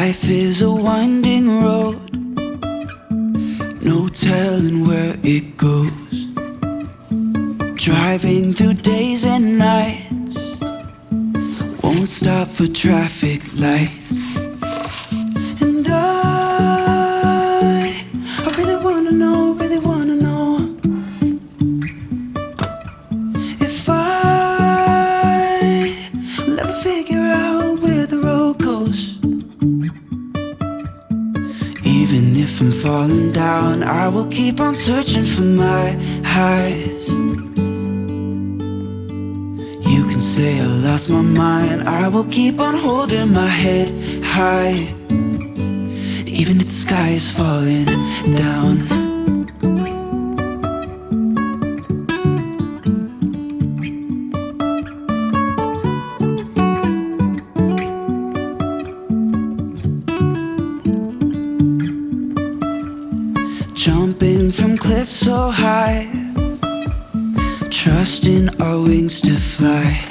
Life is a winding road, no telling where it goes. Driving through days and nights, won't stop for traffic lights. And I really wanna know, if I will ever figure out where the road goes. Even if I'm falling down, I will keep on searching for my highs. You can say I lost my mind, I will keep on holding my head high. Even if the sky is falling down. Jumping from cliffs so high, trusting our wings to fly.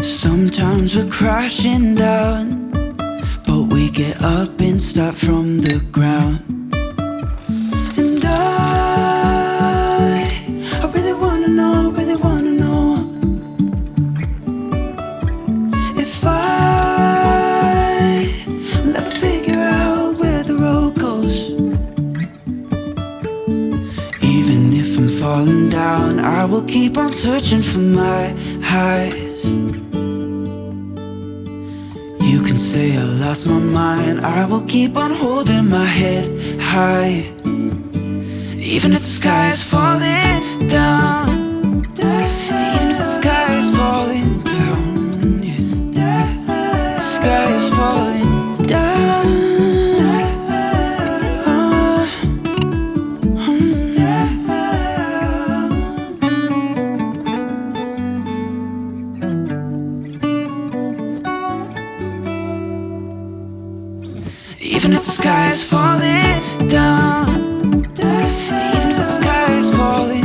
Sometimes we're crashing down, but we get up and start from the ground. And I really wanna know, if I will ever figure out where the road goes. Even if I'm falling down, I will keep on searching for my highs. You can say I lost my mind, I will keep on holding my head high. Even if the sky is falling down, even if the sky is falling down, yeah. The sky is falling down. Even if the sky is falling down, even if the sky is falling